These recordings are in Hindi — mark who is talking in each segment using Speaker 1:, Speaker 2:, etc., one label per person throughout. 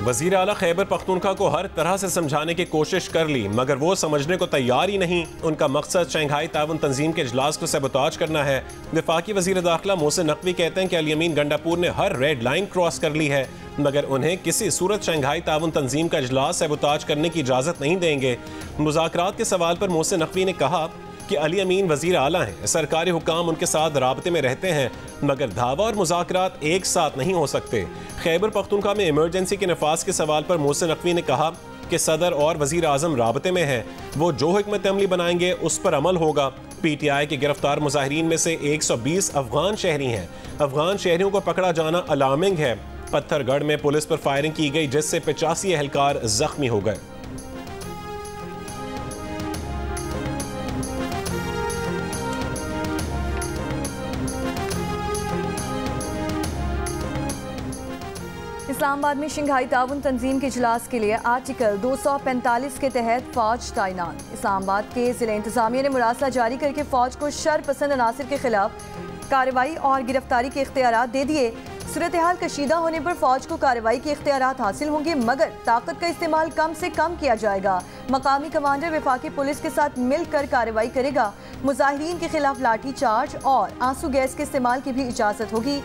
Speaker 1: वज़ीर आला खैबर पख्तूनख्वा को हर तरह से समझाने की कोशिश कर ली मगर वो समझने को तैयार ही नहीं। उनका मकसद शंघाई ताउन तंजीम के इजलास को सबोताज करना है। वफाकी वज़ीर दाखिला मोहसिन नकवी कहते हैं कि अली अमीन गंडापुर ने हर रेड लाइन क्रॉस कर ली है मगर उन्हें किसी सूरत शंघाई ताउन तंजीम का इजलास सबोताज करने की इजाज़त नहीं देंगे। मुज़ाकरात के सवाल पर मोहसिन नकवी ने कहा कि अली अमीन वज़ीर आला हैं, सरकारी हुकाम उनके साथ राब्ते में रहते हैं मगर दावा और मुज़ाकरात एक साथ नहीं हो सकते। खैबर पख्तूनख्वा में इमरजेंसी के नफाज के सवाल पर मोहसिन नकवी ने कहा कि सदर और वज़ीर आज़म राब्ते में हैं, वो जो हिकमत अमली बनाएंगे उस पर अमल होगा। PTI के गिरफ्तार मुजाहिरीन में से 120 अफगान शहरी हैं। अफगान शहरियों को पकड़ा जाना अलार्मिंग है। पत्थरगढ़ में पुलिस पर फायरिंग की गई जिससे 85 एहलकार जख्मी हो गए।
Speaker 2: इस्लामाबाद में शंघाई ताउन तंजीम के इजलास के लिए आर्टिकल 245 के तहत फौज तैनात। इस्लामाबाद के जिला इंतजामिया ने मुरासा जारी करके फौज को शर पसंद अनासर के खिलाफ कार्रवाई और गिरफ्तारी के इख्तियारात दे दिए। सूरत हाल कशीदा होने पर फौज को कार्रवाई के इख्तियारात हासिल होंगे मगर ताकत का इस्तेमाल कम से कम किया जाएगा। मकामी कमांडर वफाकी पुलिस के साथ मिलकर कार्रवाई करेगा। मुजाहिरीन के खिलाफ लाठी चार्ज और आंसू गैस के इस्तेमाल की भी इजाज़त होगी।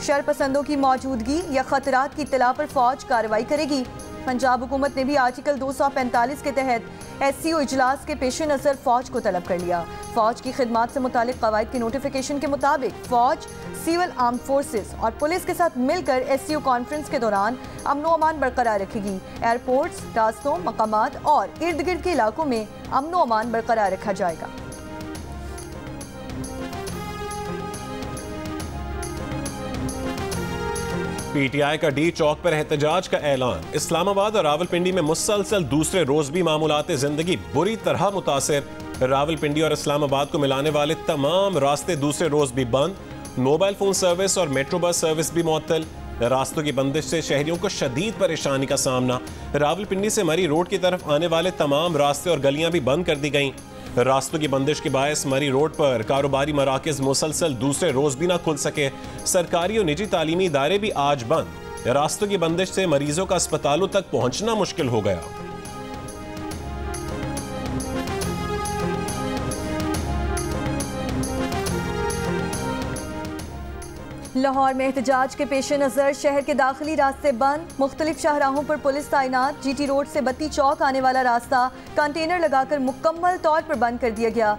Speaker 2: शरपसंदों की मौजूदगी या खतरात की इत्तला पर फौज कार्रवाई करेगी। पंजाब हुकूमत ने भी आर्टिकल 245 के तहत SCO इजलास के पेश नज़र फौज को तलब कर लिया। फौज की खिदमात से मुतालिक कवायद के नोटिफिकेशन के मुताबिक फौज सिविल आर्म फोर्सेस और पुलिस के साथ मिलकर SCO कॉन्फ्रेंस के दौरान अमनो अमान बरकरार रखेगी। एयरपोर्ट्स, रास्तों, मकामात और इर्द गिर्द के इलाकों में अमनो अमान बरकरार रखा जाएगा।
Speaker 1: PTI का डी चौक पर एहतजाज का ऐलान। इस्लामाबाद और रावलपिंडी में मुसलसल दूसरे रोज भी मामूलात जिंदगी बुरी तरह मुतासिर। रावलपिंडी और इस्लामाबाद को मिलाने वाले तमाम रास्ते दूसरे रोज भी बंद। मोबाइल फोन सर्विस और मेट्रो बस सर्विस भी मुअत्तल। रास्तों की बंदिश से शहरियों को शदीद परेशानी का सामना। रावलपिंडी से मरी रोड की तरफ आने वाले तमाम रास्ते और गलियां भी बंद कर दी गईं। रास्तों की बंदिश के बायस मरी रोड पर कारोबारी मराकज मुसलसल दूसरे रोज भी ना खुल सके। सरकारी और निजी तालीमी इदारे भी आज बंद। रास्तों की बंदिश से मरीजों का अस्पतालों तक पहुंचना मुश्किल हो गया।
Speaker 2: लाहौर में एहतजाज के पेश नज़र शहर के दाखिली रास्ते बंद। मुख्तलिफ शाहराहों पर पुलिस तैनात। GT रोड से बत्ती चौक आने वाला रास्ता कंटेनर लगाकर मुकम्मल तौर पर बंद कर दिया गया।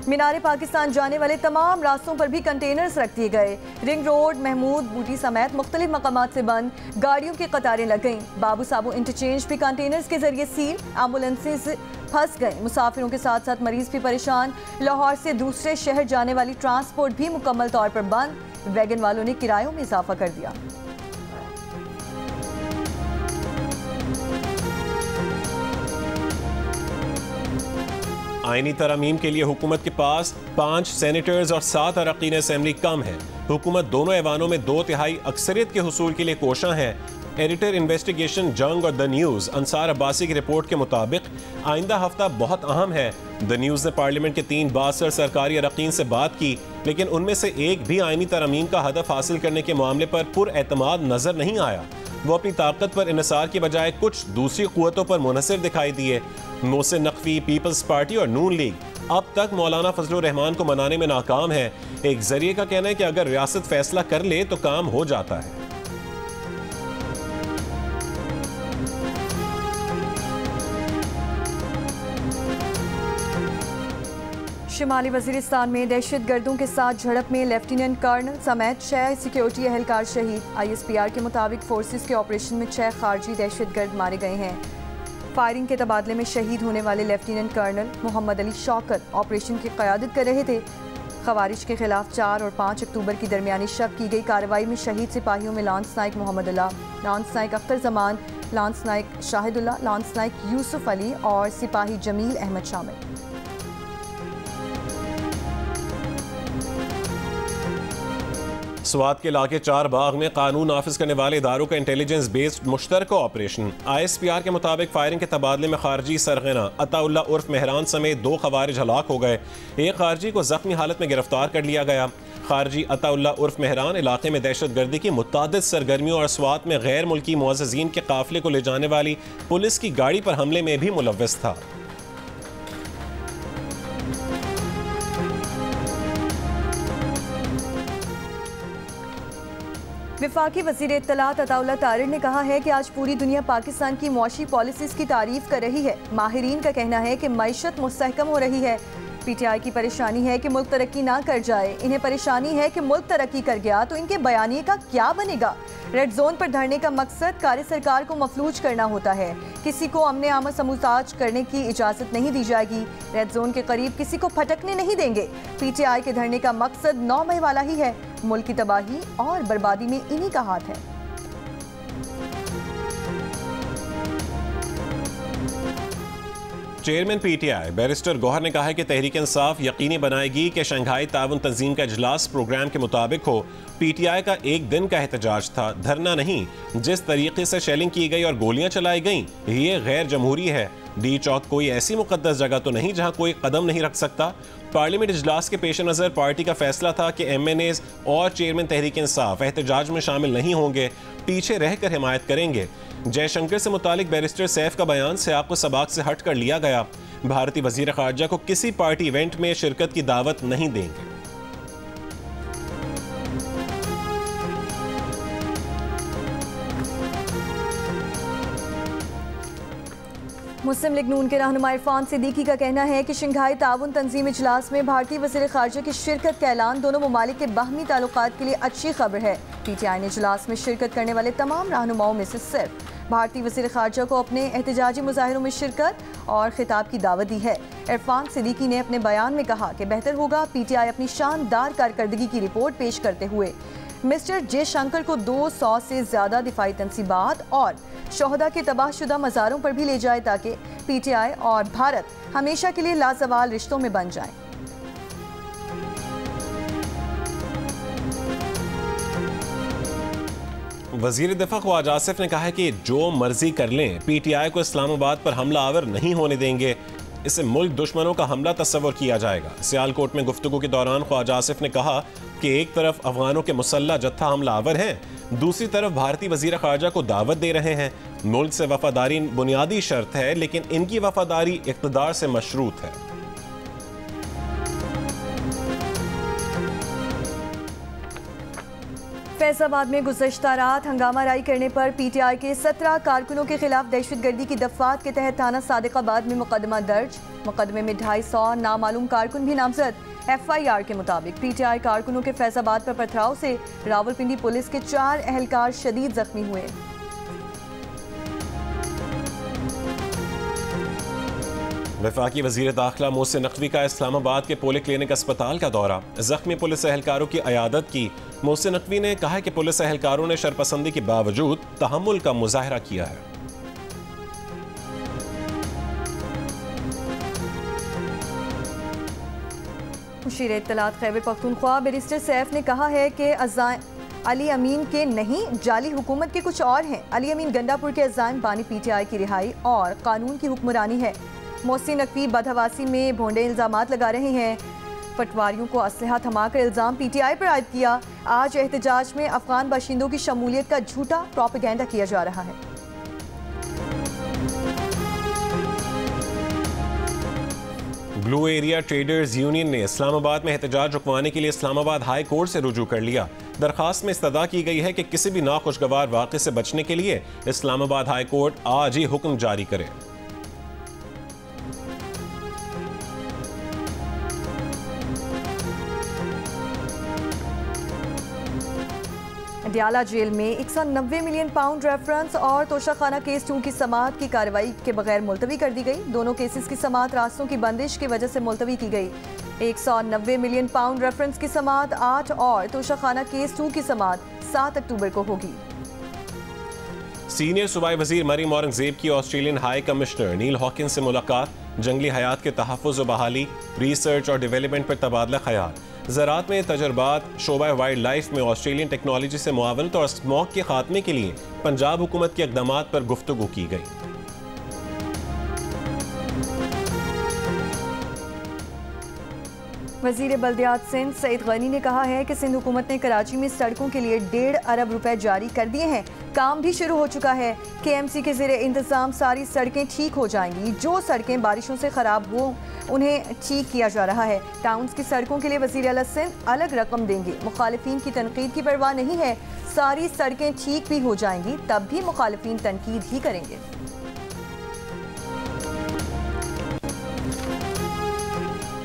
Speaker 2: मीनार पाकिस्तान जाने वाले तमाम रास्तों पर भी कंटेनर्स रख दिए गए। रिंग रोड, महमूद बूटी समेत मुख्तलिफ मकामात से बंद। गाड़ियों की कतारें लग गईं। बाबू साबू इंटरचेंज भी कंटेनर्स के जरिए सील। एम्बुलेंसेज फंस गए। मुसाफिरों के साथ साथ मरीज भी परेशान। लाहौर से दूसरे शहर जाने वाली ट्रांसपोर्ट भी मुकम्मल तौर पर बंद। वैगन वालों ने किरायों में इजाफा कर दिया।
Speaker 1: आईनी तरमीम के लिए हुकूमत के पास 5 सेनेटर्स और 7 अरकान असेंबली कम है। हुकूमत दोनों ऐवानों में 2/3 अक्सरियत के हुसूल के लिए कोशां है। एडिटर इन्वेस्टिगेशन जंग और द न्यूज़ अंसार अब्बासी की रिपोर्ट के मुताबिक आइंदा हफ्ता बहुत अहम है। द न्यूज़ ने पार्लियामेंट के 3 बासर सरकारी अरकान से बात की लेकिन उनमें से एक भी आईनी तरमीम का हदफ हासिल करने के मामले पर पुरएतमाद नजर नहीं आया। वो अपनी ताकत पर इन्हिसार की बजाय कुछ दूसरी क़ुव्वतों पर मुनहसिर दिखाई दिए। मोहसिन नकवी, पीपल्स पार्टी और नून लीग अब तक मौलाना फजलुर रहमान को मनाने में नाकाम है। एक जरिए का कहना है कि अगर रियासत फैसला कर ले तो काम हो जाता है।
Speaker 2: शुमाली वजीरिस्तान में दहशत गर्दों के साथ झड़प में लेफ्टिनेंट कर्नल समेत 6 सिक्योरिटी एहलकार शहीद। ISPR के मुताबिक फोर्सेस के ऑपरेशन में 6 खारजी दहशत गर्द मारे गए हैं। फायरिंग के तबादले में शहीद होने वाले lieutenant colonel Mohammad Ali Shaukat operation की क़यादत कर रहे थे। खवारिज के खिलाफ 4 और 5 अक्टूबर की दरमियानी शब की गई कार्रवाई में शहीद सिपाहियों में lance naik Mohammad Allah, lance naik Akhtar Zaman, lance naik Shahidullah, lance naik Yusuf Ali और सिपाही जमील अहमद शामिल।
Speaker 1: स्वात के इलाके 4 बाग में कानून नाफिज करने वाले इदारों का इंटेलिजेंस बेस्ड मुश्तरका ऑपरेशन। ISPR के मुताबिक फायरिंग के तबादले में खारजी सरगना अताउल्ला उर्फ मेहरान समेत 2 खवारिज हलाक हो गए। एक खारजी को जख्मी हालत में गिरफ्तार कर लिया गया। खारजी अताउल्लाह उर्फ मेहरान इलाके में दहशत गर्दी की मुतादिद सरगर्मियों और स्वात में गैर मुल्की मुअज़्ज़िज़ीन के काफिले को ले जाने वाली पुलिस की गाड़ी पर हमले में भी मुलव्वस था।
Speaker 2: वफाकी वज़ीर इत्तलात अताउल्लाह तारिर ने कहा है कि आज पूरी दुनिया पाकिस्तान की मौशी पॉलिसीज़ की तारीफ कर रही है। माहिरीन का कहना है कि मईशत मुस्तहकम हो रही है। PTI की परेशानी है कि मुल्क तरक्की ना कर जाए। इन्हें परेशानी है कि मुल्क तरक्की कर गया तो इनके बयानिए का क्या बनेगा। रेड जोन पर धरने का मकसद कार्य सरकार को मफलूज करना होता है। किसी को अमने आमद समूताज करने की इजाज़त नहीं दी जाएगी। रेड जोन के करीब किसी को फटकने नहीं देंगे। PTI के धरने का मकसद 9 मई वाला ही है। मुल्क की तबाही और बर्बादी में इन्हीं का हाथ है।
Speaker 1: चेयरमैन PTI बैरिस्टर गौहर ने कहा है कि तहरीक इंसाफ यकीनी बनाएगी कि शंघाई ताउन तंजीम का इजलास प्रोग्राम के मुताबिक हो। PTI का एक दिन का एहतजाज था, धरना नहीं। जिस तरीके से शेलिंग की गई और गोलियां चलाई गईं, ये गैर जमहूरी है। डी चौक कोई ऐसी मुकद्दस जगह तो नहीं जहां कोई कदम नहीं रख सकता। पार्लियामेंट इजलास के पेश नज़र पार्टी का फैसला था कि MNAs और चेयरमैन तहरीक इंसाफ एहतजाज में शामिल नहीं होंगे, पीछे रहकर हिमायत करेंगे। जयशंकर से मुतालिक बैरिस्टर सैफ का बयान सियाक व सबाक से हट कर लिया गया। भारतीय वजीर खारजा को किसी पार्टी इवेंट में शिरकत की दावत नहीं देंगे।
Speaker 2: मुस्लिम लीग नून के रहनुमा इरफान सिद्दीकी का कहना है कि शंघाई ताउन तंजीम इजलास में भारतीय वज़ीर ख़ारजा की शिरकत का ऐलान दोनों ममालिक के बाहमी ताल्लुकात के लिए अच्छी खबर है। PTI ने इजलास में शिरकत करने वाले तमाम रहनुमाओं में से सिर्फ भारतीय वज़ीर ख़ारजा को अपने एहतजाजी मुजाहिरों में शिरकत और खिताब की दावत दी है। इरफान सिद्दीकी ने अपने बयान में कहा कि बेहतर होगा PTI अपनी शानदार कारकर्दगी की रिपोर्ट पेश करते हुए मिस्टर जयशंकर को 200 से ज़्यादा दिफाई तनसीबात और शोहदा के तबाहशुदा मज़ारों पर भी ले जाए ताकि PTI और भारत हमेशा के लिए लाजवाल रिश्तों में बन जाएं।
Speaker 1: वज़ीर दिफा ख्वाजा आसिफ ने कहा है कि जो मर्जी कर लें, PTI को इस्लामाबाद पर हमला आवर नहीं होने देंगे। इसे मुल्क दुश्मनों का हमला तस्वर किया जाएगा। सियालकोट में गुफ्तगू के दौरान ख्वाजा आसिफ ने कहा कि एक तरफ अफगानों के मुसल्ला जत्था हमला आवर है, दूसरी तरफ भारतीय वज़ीर ख़ारजा को दावत दे रहे हैं। मुल्क से वफादारी बुनियादी शर्त है, लेकिन इनकी वफादारी इक़्तिदार से मशरूत है।
Speaker 2: फैज़ाबाद में गुज़श्ता रात हंगामा राई करने पर PTI के 17 कारकुनों के खिलाफ दहशतगर्दी की दफ़ात के तहत थाना सादिकाबाद में मुकदमा दर्ज। मुकदमे में 250 नामालूम कारकुन भी नामजद। FIR के मुताबिक PTI कारकुनों के फैज़ाबाद पर पथराव से रावलपिंडी पुलिस के 4 अहलकार शदीद जख्मी हुए।
Speaker 1: वफाकी वज़ीर दाखिला मोहसिन नकवी का इस्लामाबाद के पोलियो क्लिनिक अस्पताल का दौरा। जख्मी पुलिस एहलकारों की अयादत की। मोहसिन नकवी ने कहा कि पुलिस एहलकारों ने शरपसंदी के बावजूद तहम्मुल का मुजाहरा किया है।
Speaker 2: मुशीर इत्तलात खैबर पख्तूनख्वा बैरिस्टर सैफ ने कहा है कि अली अमीन के नहीं, जाली हुकूमत के कुछ और हैं। अली अमीन गंडापुर के अज़ाइम बानी PTI की रिहाई और कानून की हुक्मरानी है। मोहसिन नकवी बदहवासी में भोंडे इल्ज़ामात लगा रहे हैं। पटवारियों को असलहा थमाकर इल्ज़ाम PTI पर आयद किया। आज एहतजाज में अफगान बाशिंदों की शमूलियत का झूठा प्रोपेगेंडा किया जा रहा है।
Speaker 1: ब्लू एरिया ट्रेडर्स यूनियन ने इस्लामाबाद में एहतजाज रुकवाने के लिए इस्लामाबाद हाई कोर्ट से रुजू कर लिया। दरखास्त में इस्तदा की गई है कि किसी भी नाखुशगवार वाक़े से बचने के लिए इस्लामाबाद हाई कोर्ट आज ही हुक्म जारी करे।
Speaker 2: अडियाला जेल में 190 मिलियन पाउंड रेफरेंस और तोशाखाना केस 2 की समाअत की कार्रवाई के बगैर मुलतवी कर दी गई। दोनों केसेस की समाअत रास्तों की बंदिश की वजह से मुलतवी की गई। 190 मिलियन पाउंड रेफरेंस की समाअत 8 और तोशाखाना केस 2 की समाअत 7 अक्टूबर को होगी।
Speaker 1: सीनियर सूबाई वजीर मरीम औरंगजेब की ऑस्ट्रेलियन हाई कमिश्नर नील हॉकिंस से मुलाकात। जंगली हयात के तहफ़्फ़ुज़ व बहाली, रिसर्च और डेवलपमेंट पर तबादला ख्याल। ज़राअत में तजर्बात, शोबा वाइल्ड लाइफ में ऑस्ट्रेलियन टेक्नोलॉजी से मुआवनत और स्मॉग के खात्मे के लिए पंजाब हुकूमत के इक़दामात पर गुफ्तगू की गई।
Speaker 2: वज़ीर बल्दियात सिंध सईद गनी ने कहा है कि सिंध हुकूमत ने कराची में सड़कों के लिए 1.5 अरब रुपए जारी कर दिए हैं। काम भी शुरू हो चुका है। KMC के ज़ेरे इंतज़ाम सारी सड़कें ठीक हो जाएंगी। जो सड़कें बारिशों से ख़राब हो उन्हें ठीक किया जा रहा है। टाउन्स की सड़कों के लिए वज़ीर आला सिंध अलग रकम देंगे। मुखालिफिन की तनकीद की परवाह नहीं है। सारी सड़कें ठीक भी हो जाएंगी तब भी मुखालिफिन तनकीद ही करेंगे।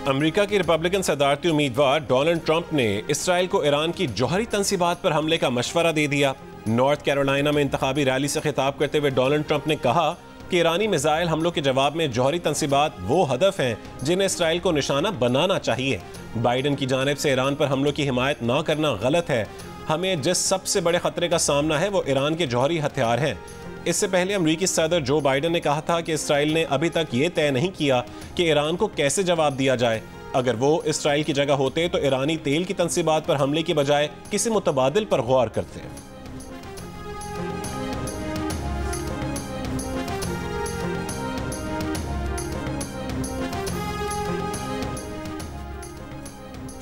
Speaker 1: अमेरिका के रिपब्लिकन सदारती उम्मीदवार डोनाल्ड ट्रंप ने इसराइल को ईरान की जौहरी तंसीबात पर हमले का मशवरा दे दिया। नॉर्थ कैरोलिना में इंतखाबी रैली से खिताब करते हुए डोनाल्ड ट्रंप ने कहा कि ईरानी मिसाइल हमलों के जवाब में जौहरी तंसीबात वो हदफ हैं जिन्हें इसराइल को निशाना बनाना चाहिए। बाइडन की जानिब से ईरान पर हमलों की हिमायत न करना गलत है। हमें जिस सबसे बड़े खतरे का सामना है वो ईरान के जौहरी हथियार हैं। इससे पहले अमरीकी सदर जो बाइडन ने कहा था कि इसराइल ने अभी तक ये तय नहीं किया कि ईरान को कैसे जवाब दिया जाए। अगर वो इसराइल की जगह होते तो ईरानी तेल की तंसीबात पर हमले की बजाय किसी मुतबादिल पर गौर करते।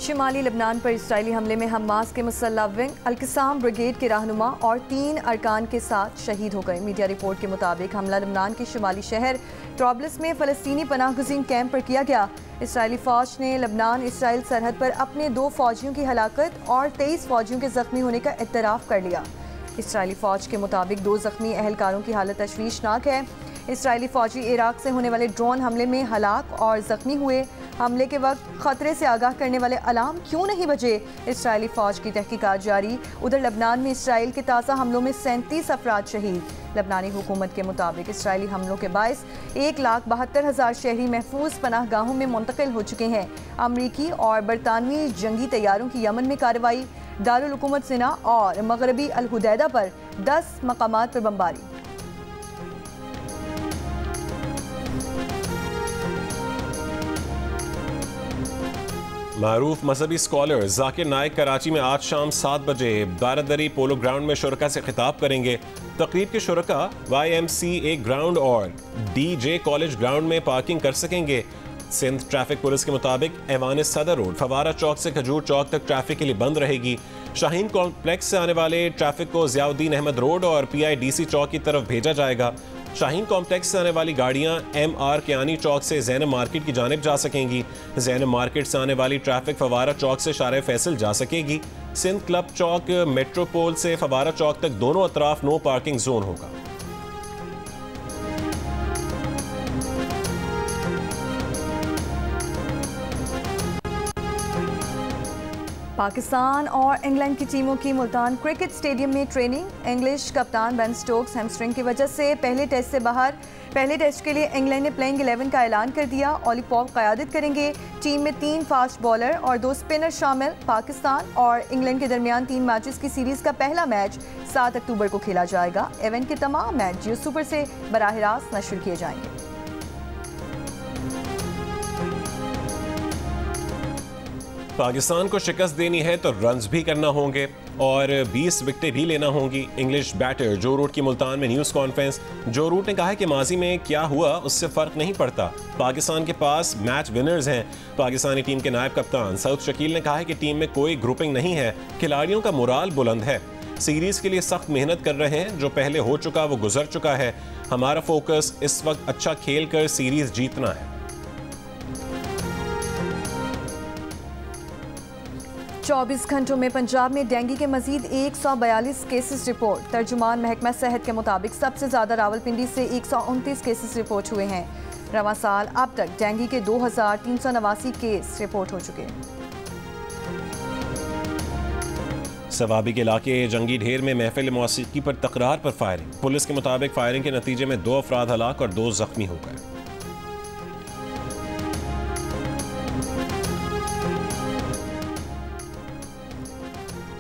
Speaker 2: शिमाली लबनान पर इसराइली हमले में हमास के मुसल्लह विंग अल-क़िसाम ब्रिगेड के रहनुमा और 3 अरकान के साथ शहीद हो गए। मीडिया रिपोर्ट के मुताबिक हमला लबनान के शिमाली शहर ट्राब्लस में फ़लस्तीनी पनाहगज़ीन कैंप पर किया गया। इसराइली फ़ौज ने लबनान इसराइल सरहद पर अपने 2 फ़ौजियों की हलाकत और 23 फ़ौजियों के ज़ख्मी होने का इतराफ़ कर लिया। इसराइली फ़ौज के मुताबिक 2 ज़ख्मी अहलकारों की हालत तशवीशनाक है। इसराइली फ़ौजी इराक से होने वाले ड्रोन हमले में हलाक और ज़ख्मी हुए। हमले के वक्त खतरे से आगाह करने वाले अलार्म क्यों नहीं बजे? इसराइली फ़ौज की तहकीकात जारी। उधर लबनान में इसराइल के ताज़ा हमलों में 37 अफराद शहीद। लबनानी हुकूमत के मुताबिक इसराइली हमलों के बायस 1,72,000 शहरी महफूज पनाहगाहों में मुंतकिल हो चुके हैं। अमरीकी और बरतानवी जंगी तैयारों की यमन में कार्रवाई। दारुल हुकूमत सिना और मगरबी अल हुदैदा पर 10 मकामात पर बमबारी।
Speaker 1: मारूफ मजहबी स्कॉलर जाकिर नाइक कराची में आज शाम 7 बजे बारादरी पोलो ग्राउंड में शुरका से खिताब करेंगे। तकरीब के शुरका YMCA ग्राउंड और DJ कॉलेज ग्राउंड में पार्किंग कर सकेंगे। सिंध ट्रैफिक पुलिस के मुताबिक ऐवान सदर रोड फवारा चौक से खजूर चौक तक ट्रैफिक के लिए बंद रहेगी। शाहीन कॉम्प्लेक्स से आने वाले ट्रैफिक को ज़ियाउद्दीन अहमद रोड और PIDC चौक की तरफ भेजा जाएगा। शाहीन कॉम्प्लेक्स से आने वाली गाड़ियां MR कियानी चौक से ज़ैनब मार्केट की जानिब जा सकेंगी। ज़ैनब मार्केट से आने वाली ट्रैफिक फवारा चौक से शारे फैसल जा सकेगी। सिंध क्लब चौक मेट्रोपोल से फवारा चौक तक दोनों अतराफ नो पार्किंग जोन होगा।
Speaker 2: पाकिस्तान और इंग्लैंड की टीमों की मुल्तान क्रिकेट स्टेडियम में ट्रेनिंग। इंग्लिश कप्तान बेन स्टोक्स हैमस्ट्रिंग की वजह से पहले टेस्ट से बाहर। पहले टेस्ट के लिए इंग्लैंड ने प्लेइंग 11 का ऐलान कर दिया। ऑली पॉप क़यादत करेंगे। टीम में 3 फास्ट बॉलर और 2 स्पिनर शामिल। पाकिस्तान और इंग्लैंड के दरमियान 3 मैचेस की सीरीज़ का पहला मैच 7 अक्टूबर को खेला जाएगा। इवेंट के तमाम मैच जियो सुपर से बराह रास्त नशर किए जाएंगे।
Speaker 1: पाकिस्तान को शिकस्त देनी है तो रन्स भी करना होंगे और 20 विकेटें भी लेना होंगी। इंग्लिश बैटर जो रूट की मुल्तान में न्यूज़ कॉन्फ्रेंस। जो रूट ने कहा है कि माजी में क्या हुआ उससे फ़र्क नहीं पड़ता, पाकिस्तान के पास मैच विनर्स हैं। पाकिस्तानी टीम के नायब कप्तान सऊद शकील ने कहा है कि टीम में कोई ग्रुपिंग नहीं है, खिलाड़ियों का मोराल बुलंद है। सीरीज़ के लिए सख्त मेहनत कर रहे हैं, जो पहले हो चुका वो गुजर चुका है। हमारा फोकस इस वक्त अच्छा खेल कर सीरीज़ जीतना है।
Speaker 2: 24 घंटों में पंजाब में डेंगू के मजीद 142 केसेस रिपोर्ट। तर्जुमान महकमा सेहत के मुताबिक सबसे ज़्यादा रावलपिंडी से 129 केसेस रिपोर्ट हुए हैं। रवां साल अब तक डेंगू के 2389 केस रिपोर्ट हो चुके हैं।
Speaker 1: सवाबी के इलाके जंगी ढेर में महफिल मौसीकी पर तकरार पर फायरिंग। पुलिस के मुताबिक फायरिंग के नतीजे में 2 अफराद हलाक और 2 जख्मी हो गए।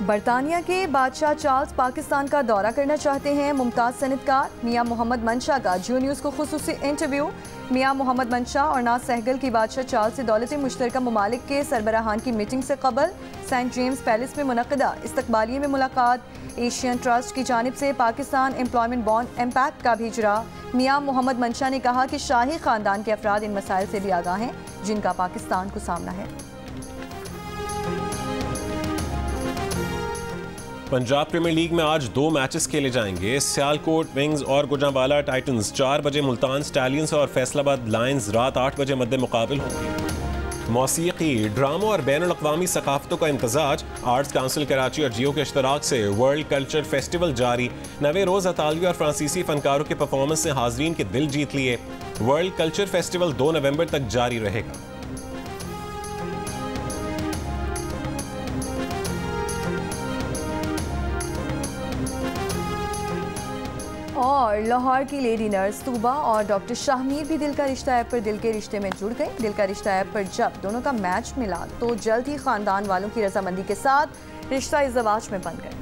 Speaker 2: बरतानिया के बादशाह चार्ल्स पाकिस्तान का दौरा करना चाहते हैं। मुमताज़ सनतकार मियाँ मोहम्मद मंशा का जियो न्यूज़ को खुसूसी इंटरव्यू। मियाँ मोहम्मद मंशा और नाज सहगल की बादशाह चार्ल्स से दौलत मुश्तरका ममालिक के सरबराहान की मीटिंग से कबल सेंट जेम्स पैलेस में मुनक़दा इस्तकबालिये में मुलाकात। एशियन ट्रस्ट की जानिब से पाकिस्तान एम्प्लॉयमेंट बॉन्ड इम्पैक्ट का भी इजरा। मियाँ मोहम्मद मंशा ने कहा कि शाही ख़ानदान के अफराद इन मसाइल से भी आगाह हैं जिनका पाकिस्तान को सामना है।
Speaker 1: पंजाब प्रीमियर लीग में आज 2 मैचेस खेले जाएंगे। सियालकोट विंग्स और गुजरांवाला टाइटंस 4 बजे, मुल्तान स्टैलियंस और फैसलाबाद लायंस रात 8 बजे मद्दे मुकाबिल होंगे। मौसीकी, ड्रामा और बैनुल अक़वामी सकाफ़तों का इम्तजाज। आर्ट्स काउंसिल कराची और जियो के इश्तराक से वर्ल्ड कल्चर फेस्टिवल जारी। नवे रोज़ अतालवी और फ्रांसीसी फनकारों के परफॉर्मेंस से हाजरीन के दिल जीत लिए। वर्ल्ड कल्चर फेस्टिवल 2 नवंबर तक जारी रहेगा।
Speaker 2: और लाहौर की लेडी नर्स तूबा और डॉक्टर शाहमीर भी दिल का रिश्ता ऐप पर दिल के रिश्ते में जुड़ गए। दिल का रिश्ता ऐप पर जब दोनों का मैच मिला तो जल्द ही खानदान वालों की रजामंदी के साथ रिश्ता इज़्ज़वाज में बन गए।